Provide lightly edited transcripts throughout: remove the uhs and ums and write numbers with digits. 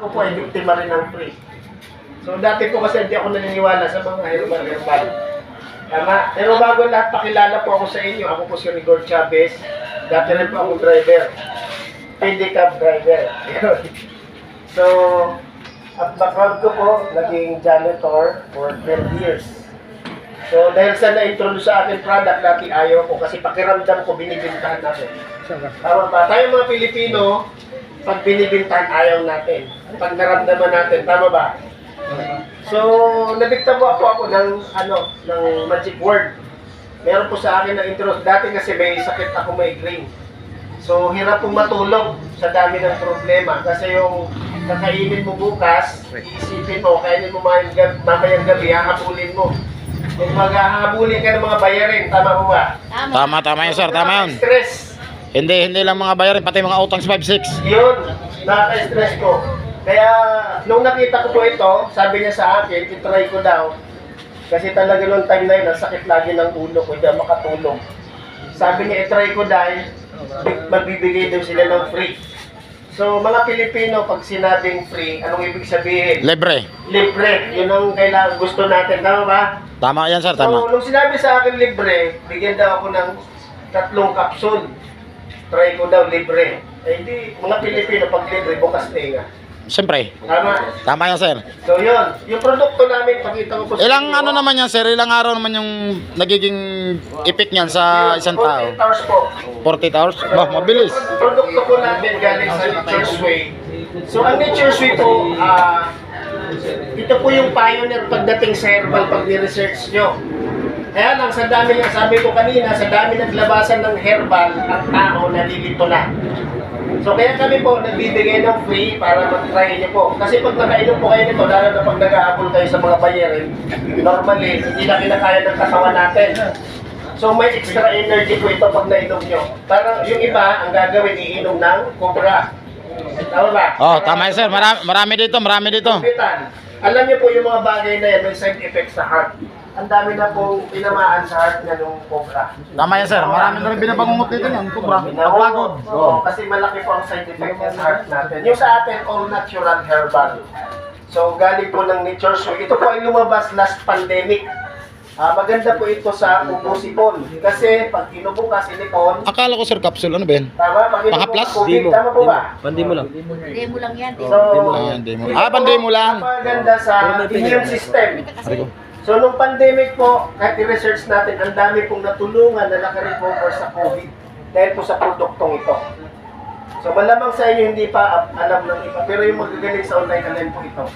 Ako po ay biktima rin ng free. So dati po kasi hindi ako naniniwala sa mga herbal. Tama. Pero bago lahat, pakilala po ako sa inyo. Ako po si Rigor Chavez. Dati rin po ako driver. PD cab driver. So, at background ko po, naging janitor for 12 years. So, dahil sa na-introduce sa akin product, dati ayaw ko kasi pakiramdam ko binibintahan natin. Tama ba? Tayo mga Pilipino, pag binibintahan ayaw natin. Pag naramdaman natin, tama ba? So, nabigtabo ako ng magic word. Meron po sa akin na introduce. Dati kasi may sakit ako, migraine. So, hirap pong matulog sa dami ng problema. Kasi yung kakainin mo bukas, iisipin mo, kainin mo mamayang gabi, hahabulin mo. Kung maghahabulin ka ng mga bayarin, tama mo ba? Tama yun, sir. Tama yun. Stress. Hindi lang mga bayarin, pati mga utang sa 5-6. Yun, nakaka-stress ko. Kaya, nung nakita ko po ito, sabi niya sa akin, itry ko daw. Kasi talaga nung time na yun, ang sakit lagi ng ulo ko, hindi ako makatulog. Sabi niya, itry ko dahil magbibigay daw sila ng free. So, mga Pilipino, pag sinabing free, anong ibig sabihin? Libre. Libre. Yun ang kailangan gusto natin. Tama ba? Tama yan, sir. So, Tama. nung sinabi sa akin libre, bigyan daw ako ng 3 kapsul. Try ko daw libre. Eh, hindi, mga Pilipino, pag libre, bukas tenga. Siyempre. Tama. Tama yan, sir. So, yun. Yung produkto namin, pakita ko po sa Ilang inyo. ano naman yan, sir? Ilang araw naman yung nagiging effect niyan sa isang tao? 48 hours po. 48 hours? Bah, mabilis. Yung produkto po namin galing sa Nature's Way. So, ang Nature's Way po, ito po yung pioneer pagdating sa herbal pag ni-research nyo. Kaya lang, sa dami nga, sabi ko kanina, sa dami naglabasan ng herbal, ang tao nalilito na. So, kaya kami po nagbibigay ng free para mag-try nyo po. Kasi pag nakainom po kayo nito, lalo na pag nag-aabol kayo sa mga bayerin, normally, hindi na kinakaya ng katawan natin. So, may extra energy po ito pag nainom nyo. Parang yung iba, ang gagawin, iinom ng Cobra. Tama ba? Oh, tama yan, sir. Marami dito. Kapitan, alam niyo po yung mga bagay na yan, may side effects sa heart. Ang dami na pong tinamaan sa heart niya nung Cobra. Tama yan, sir. Marami na rin binabangungot dito yan. Kubra. Pagod. Oo, kasi malaki po ang side effect niya sa heart natin. Yung sa atin, all natural herbal. So, galing po ng Nature's Way. Ito po ay lumabas last pandemic. Maganda po ito sa ubo-sipon. Kasi pag inubo ka sinipon, Akala ko, sir, capsule. Ano ba yan? tama, pag inubo ka Pakaplas? COVID, tama po ba? Pandemo lang. Demo lang yan. So, Demo. Demo lang. Napaganda sa immune system. So, nung pandemic po, kahit i-research natin, ang dami pong natulungan na nakarecover sa COVID dahil po sa produktong ito. So, malamang sa inyo hindi pa alam ng iba, pero yung magagaling sa online, alam po ito.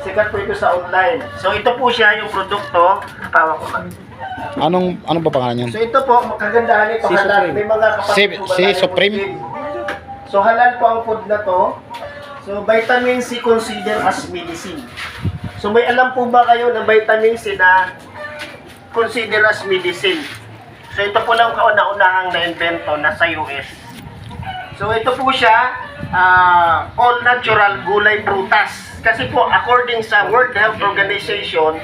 Sikat po ito sa online. So, ito po siya yung produkto. Tawa ko man. Anong ba pangalan yan? So, ito po, kagandahan ito, halal. May mga kapatid po ba Si tayo Supreme? Muslim? So, halal po ang food na to. So, vitamin C consider as medicine. So, may alam po ba kayo na vitamin C na consider as medicine? So, ito po lang kauna-unahang na-invento na sa US. So, ito po siya, all natural gulay prutas. Kasi po, according sa World Health Organization,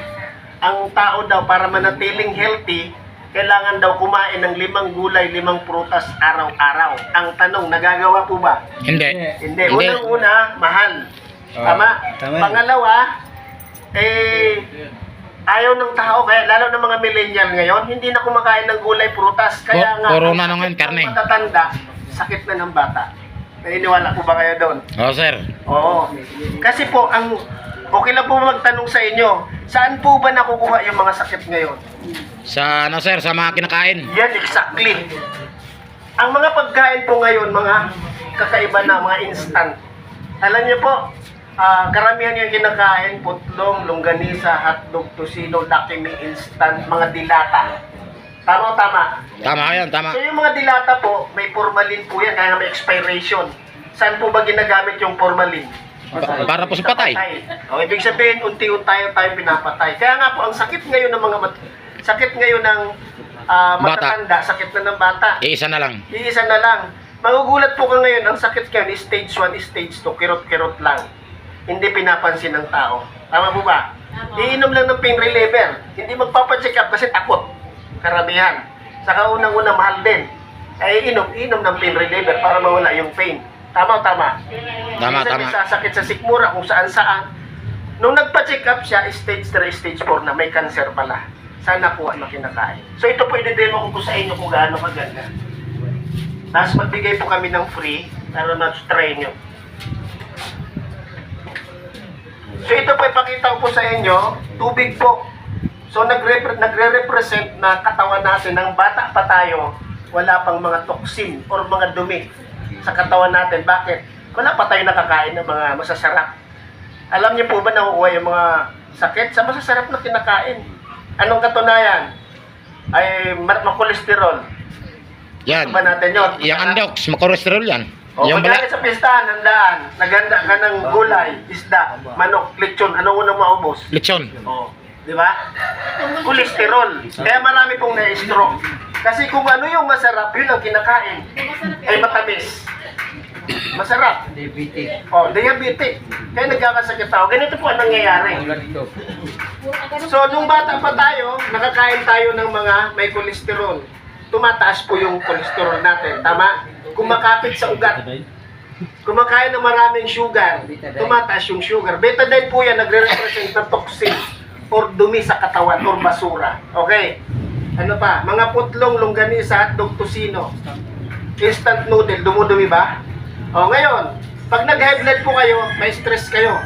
ang tao daw para manatiling healthy, kailangan daw kumain ng 5 gulay, 5 prutas araw-araw. Ang tanong, nagagawa po ba? Hindi. Hindi. Unang-una, mahal. Tama? Tama. Pangalawa, ayaw ng tao, kaya lalo ng mga millennial ngayon, hindi na kumakain ng gulay, prutas. Kaya nga, Puro na ang ngayon, sakit karne. ng matatanda, sakit na ng bata. Naniniwala po ba kayo doon? Oh, sir. Oo. Kasi po, okay lang po magtanong sa inyo, saan po ba nakukuha yung mga sakit ngayon? Sa ano, sir? Sa mga kinakain. Yan, exactly. Ang mga pagkain po ngayon, mga kakaiba na, mga instant. Alam niyo po, karamihan yung kinakain, putlong, longganisa, hotdog, tosino, dakimi, instant, mga dilata. Tama o tama? Tama yan, tama. So yung mga dilata po, may formalin po yan, kaya may expiration. Saan po ba ginagamit yung formalin? Para po sa patay. O, ibig sabihin, unti-unti tayo pinapatay. Kaya nga po, ang sakit ngayon ng mga sakit ngayon ng matatanda, sakit na ng bata. Iisa na lang. Iisa na lang. Magugulat po ka ngayon, ang sakit ngayon is stage 1, stage 2, kirot-kirot lang. Hindi pinapansin ng tao. Tama po ba? Iinom lang ng pain reliever. Hindi magpapacheck up kasi takot. Karamihan. Saka unang-una mahal din. Ay inom ng pain reliever para mawala yung pain. Tama o tama? Tama, Minsan tama. may sasakit sa sikmura kung saan-saan. Nung nagpa-check up siya, stage 3, stage 4 na may cancer pala. Sana po ang kinakain. So ito po i-demo ko po sa inyo kung gaano kaganda. Tapos magbigay po kami ng free para ma-try nyo. So ito po ipakita ko po sa inyo, tubig po. So nagre-represent na katawan natin ng bata pa tayo, wala pang mga toxin or mga dumi sa katawan natin. Bakit? Wala pa tayo nakakain ng mga masasarap. Alam niyo po ba nakukuha yung mga sakit sa masasarap na kinakain? Anong katunayan? Ay makolesterol. Yan. Ba natin yun? Yung andox, makolesterol yan. O, Yung pagkakit sa pistahan, handaan, naganda ka ng gulay, isda, manok, lechon, anong unang maubos? lechon. Oh, di ba? Kolesterol. Kaya marami pong na-stroke. Kasi kung ano yung masarap, yun ang kinakain. Ay matamis. Masarap. Diabetic. Oh, diabetic. Kaya nagkakasakit tao. Ganito po ang nangyayari. So, nung bata pa tayo, nakakain tayo ng mga may kolesterol. Tumataas po yung kolesterol natin. Tama? Kumakapit sa ugat. Kumakain ng maraming sugar. Tumataas yung sugar. Betadine po yan, nagre-represent ng toxin or dumi sa katawan or basura. Okay? Ano pa? Mga putlong, longganisa, hotdog, tocino. Instant noodle, dumudumi ba? O ngayon, pag nag-high blood po kayo, may stress kayo.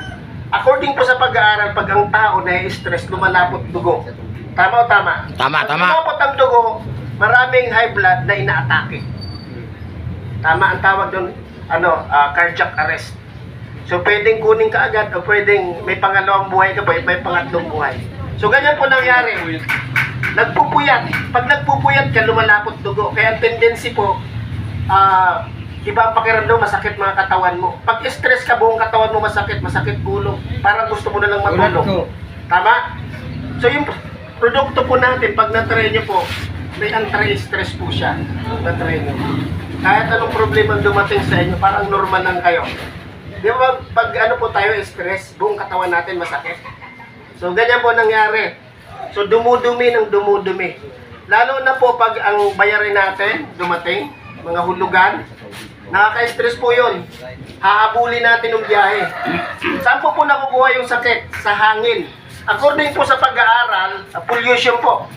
According po sa pag-aaral, pag ang tao na-stress, lumalapot dugo. Tama o tama? Tama, Pag tama. lumapot ang dugo, maraming high blood na inaatake. Tama ang tawag doon, cardiac arrest. So pwedeng kunin ka agad o pwedeng may pangalawang buhay ka pa, may pangatlong buhay. So ganyan po nangyari. Nagpupuyat. Pag nagpupuyat ka, lumalapot dugo. Kaya ang tendency po, iba ang pakiramdam, masakit mga katawan mo. Pag stress ka, buong katawan mo masakit ulo. Parang gusto mo na lang matulog. Tama? So yung produkto po natin, pag na-try nyo po, may anti-stress po siya. Na-try nyo. Kahit anong problema dumating sa inyo, parang normal lang kayo. Di ba, pag ano po tayo, stress, buong katawan natin masakit. So ganyan po nangyari. So dumudumi ng dumudumi. Lalo na po pag ang bayarin natin dumating, mga hulugan, nakaka-stress po yun. Hahabulin natin ng biyahe. Saan po nakukuha yung sakit? Sa hangin. According po sa pag-aaral, pollution po.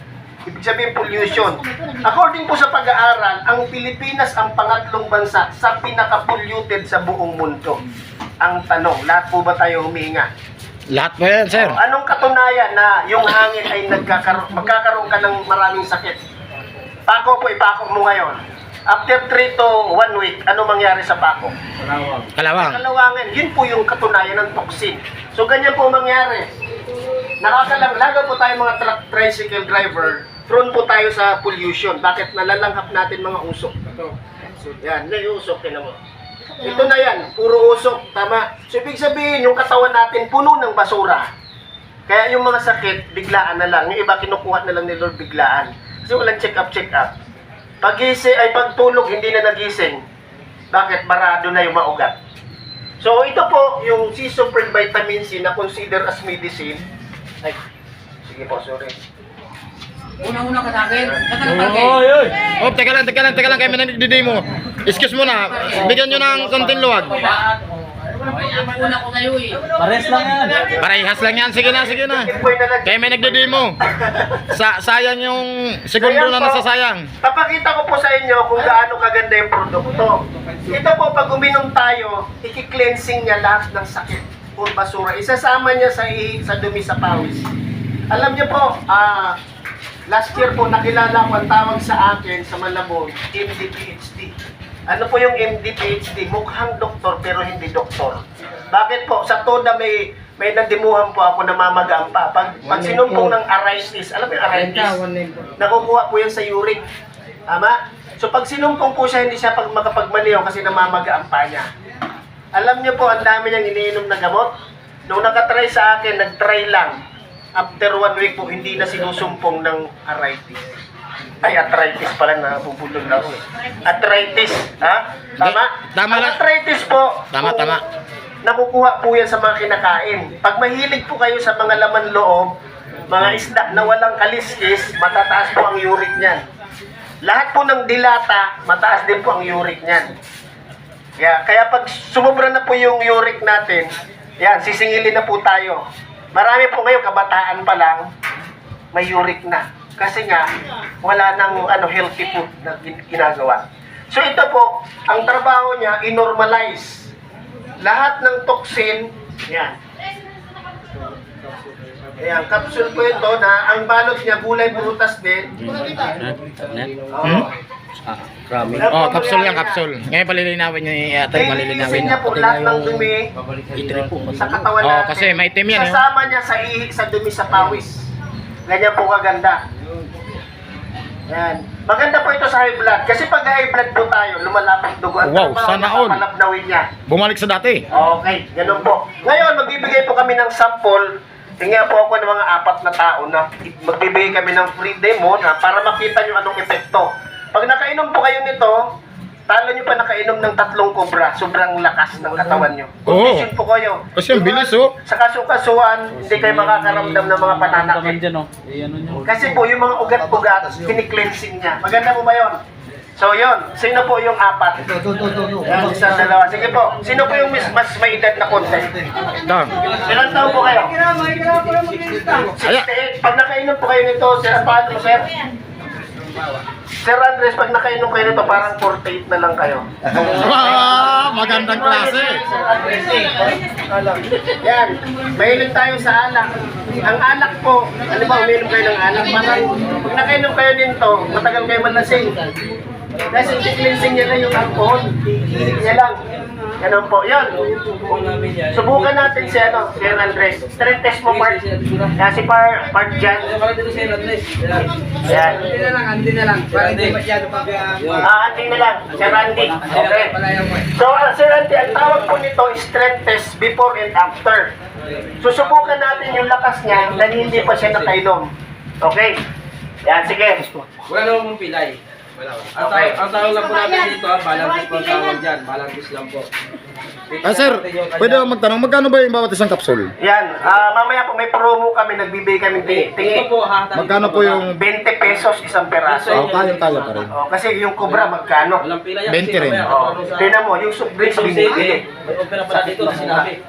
Ibig sabihin pollution. According po sa pag-aaral, ang Pilipinas ang pangatlong bansa sa pinaka-polluted sa buong mundo. Ang tanong, lahat po ba tayo huminga? Lahat po yan, sir. Anong katunayan na yung hangin ay magkakaroon ka ng maraming sakit? Pako po, ipako mo ngayon. After 3 to 1 week, ano mangyari sa pako? Kalawang. Kalawangan, yun po yung katunayan ng toxin. So ganyan po mangyari. Nakakalanglagaw po tayo mga truck tricycle driver, prone po tayo sa pollution. Bakit? Nalalanghap natin mga usok. Yan, may usok, tinan mo. Ito na yan, puro usok, tama. So ibig sabihin, yung katawan natin puno ng basura. Kaya yung mga sakit, biglaan na lang. Yung iba kinukuha na lang ni Lord biglaan. Kasi walang check up. Pagtulog, hindi na nagising. Bakit? Barado na yung maugat. So ito po, yung sea super vitamin C na consider as medicine. Ay, sige po, sorry. Una-una ka sa akin. Oh, teka lang, kaya may nagdi-demo. Excuse mo na, bigyan nyo ng konting luwag. Una ko sa'yo eh. Pares lang yan. Parehas lang yan, sige na. Boy na Kaya may nagdi-demo. Sayang yung segundo na nasasayang. Papakita ko po sa inyo kung gaano kaganda yung produkto. Ito po, pag uminom tayo, i-cleansing niya lahat ng sakit o basura. Isasama niya sa dumi sa pawis. Alam niyo po, last year po nakilala ko ang tawag sa akin sa Malabon, MD-PhD. Ano po yung MD-PhD? Mukhang doktor pero hindi doktor. Bakit po? Sa TODA may nandimuhan po ako, namamagaan pa. Pag sinumpong ng arthritis, alam mo yung arthritis? Nakukuha po yan sa uric. Tama? So pag sinumpong po siya, hindi siya makapagmaliw kasi namamagaan pa niya. Alam niyo po, ang dami niyang iniinom na gamot. Nung nakatry sa akin, nagtry lang. After 1 week po, hindi na sinusumpong ng arthritis. Ay, arthritis pala, nabubulol na ako eh. Arthritis, ha? Tama? Tama Ang lang. arthritis po, Tama. nakukuha po yan sa mga kinakain. Pag mahilig po kayo sa mga laman loob, mga isda na walang kaliskis, matataas po ang uric niyan. Lahat po ng dilata, mataas din po ang uric niyan. Kaya pag sumubra na po yung uric natin, yan, sisingilin na po tayo. Marami po ngayon, kabataan pa lang, may uric na. Kasi nga, wala nang healthy food na ginagawa. So ito po, ang trabaho niya, i-normalize lahat ng toxin, yan. Ayan, capsule po ito na ang balot niya, gulay, prutas din. Oh, kapsul yan, kapsul. Ngayon palilinawin niya ni ate, palilinawin niya po lahat ng dumi sa katawan Oh, natin. kasi maitim yan, eh. Sasama niya sa ihi, sa dumi, sa pawis. Ganyan po kaganda. Yan. Maganda po ito sa high blood. Kasi pag high blood po tayo, lumalapit dugo. Ang Wow, trabaho sana niya, all. papalapdawin niya. Bumalik sa dati. Okay, ganun po. Ngayon, magbibigay po kami ng sample. Tingnan po ako ng mga 4 na tao na magbibigay kami ng free demo na para makita nyo anong epekto. Pag nakainom po kayo nito, talo nyo pa nakainom ng 3 cobra. Sobrang lakas ng katawan nyo. Oo. Condition po kayo. Kasi ang bilis, oh. Sa kasukasuan, hindi kayo makakaramdam ng mga pananakit. Kasi po, yung mga ugat-ugat, kini-cleansing niya. Maganda po ba yun? So yun, sino po yung 4? Yan, isang dalawa. Sige po, sino po yung mas may edad na konti? Dam. Ilang taon po kayo? 68. Pag nakainom po kayo nito, sir, paano sir? Sir Andres, pag nakainom kayo nito, parang 48 na lang kayo. Ah, magandang klase. Yan, mahilig tayo sa alak. Ang alak po, ano ba, uminom kayo ng alak? Parang, pag nakainom kayo nito, matagal kayo malasing. Kasi i-cleansing niya lang yung alcohol. Ihilig niya lang. Ganun po. Yan. Subukan natin si Sir Andres. Strength test mo, Part. Yan, si Part dyan. Yan. Andi na lang. Para hindi masyado pag... Andy na lang. Sir Andy. Okay. So, Sir Andy, ang tawag po nito is strength test before and after. Susubukan natin yung lakas niya na hindi pa siya nakainom. Okay? Yan, sige. Wala naman mong pilay. Ang tawag lang po natin dito, balance po ang tawag dyan. Balance lang po. Ah, sir, pwede ako magtanong, magkano ba yung bawat isang kapsul? Yan. Mamaya po may promo kami, nagbibigay kami tingi. Ito po, hahatag. Magkano po yung... 20 pesos isang peraso. Oh, kaya pa rin. Oh, kasi yung kubra magkano? Walang pilay. 20 rin. Oh, tingnan mo, yung soft drinks binibili. May opera pala dito na sinabi.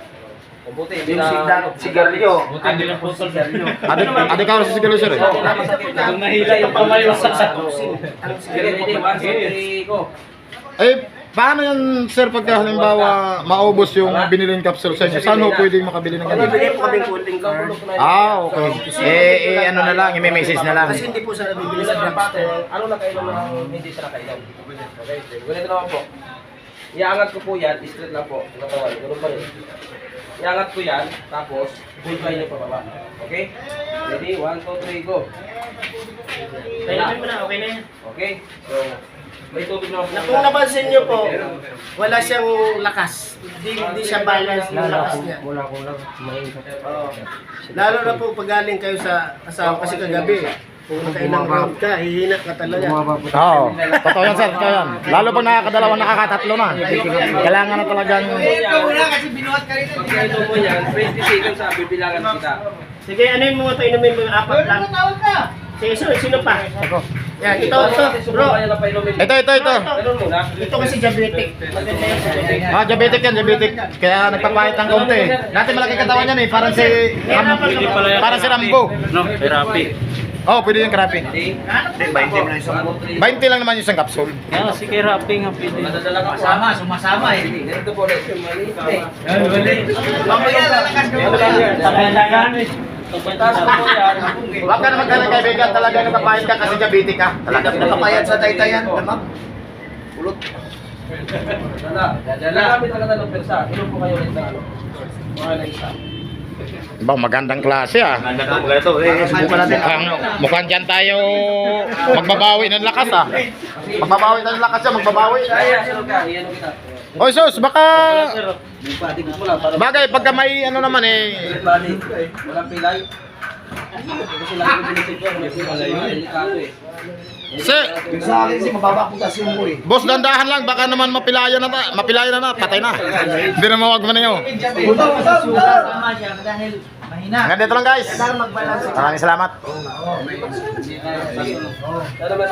Mabuti, hindi Yung na... sigarilyo. Adi ka sa sigalo, sir, eh. Kung nahila yung kamay mo sa... Anong Sige, hindi, sigarilyo? 1, 2, 3, go. Eh, paano yan, sir, pagka halimbawa maubos yung biniling capsule sa inyo? Saan ho pwedeng makabili ng ganyan? Bibili po kaming cooling card. Ah, okay. Ano na lang, i-message na lang. Kasi hindi po sa nabibili sa drugstore. Ano na kailan ng hindi siya nakailan? Okay, ganito naman po. Iangat ko po yan, straight lang po. Natawan, ganun pa rin. Iangat ko yan, tapos full fly niyo pababa. Okay? Ready? 1, 2, 3, go. Kailangan mo na, okay na yan. Okay? So, may tubig naman po. Kung napansin nyo po, wala siyang lakas. Hindi siya balance ng lakas niya. Oo. Lalo na po pag galing kayo sa asawa kasi kagabi. Kung nakailang round ka, hihina ka talaga. Oo. Totoo yan, sir. Totoo yan. Lalo pag nakakadalawa, nakakatatlo na. Kailangan na talagang... kasi binuhat ka rin. Pagka ito mo yan, 20 seconds sa bibilangan kita. Sige, ano yung mga painumin mo yung 4 lang? Sige, sino pa? Yan, ito, bro. Ito. Ganun muna. Ito kasi diabetic. Maganda yan sa diabetic. Ah, diabetic yan, diabetic. Kaya nagpapahit ng kaunti. Dati malaki katawan yan eh. Parang si... Rambo. No, therapy. Oh, pwede yung karapi. Hindi. 20 lang naman yung isang capsule. Yan, si Kerapi nga pwede. Madadala ka po. Sumasama eh. Ganito po ulit yung mali. Mamaya lalakas ka mo. Pagpataas ko po yan. Huwag ka na magkalang kaibigan. Talaga nagpapahit ka kasi diabetic ka. Talaga Nakapayat sa taytayan. Tama? Ulot. Dadala. Nagamit ang katalong persa. Inom po kayo ulit na ano. Mga na isa. Bang magandang klase ah. Subukan natin. Mukhang dyan tayo magbabawi ng lakas ah. Magbabawi ng lakas siya, magbabawi. Kaya, sunod ka. Iyan kita. Oy sus, baka Patigos mo lang. Para bagay pagka may ano naman eh. bali. Walang pilay. Kasi lagi ko binisip ko. May pilay yun. Delikado eh. Sa akin kasi mababa potassium mo eh. Boss, dandahan lang, baka naman mapilayan na, patay na. Hindi na mawag mo na yun. Sama siya dahil mahina. Hanggang dito lang guys. Maraming salamat.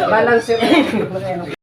Balance. Balance.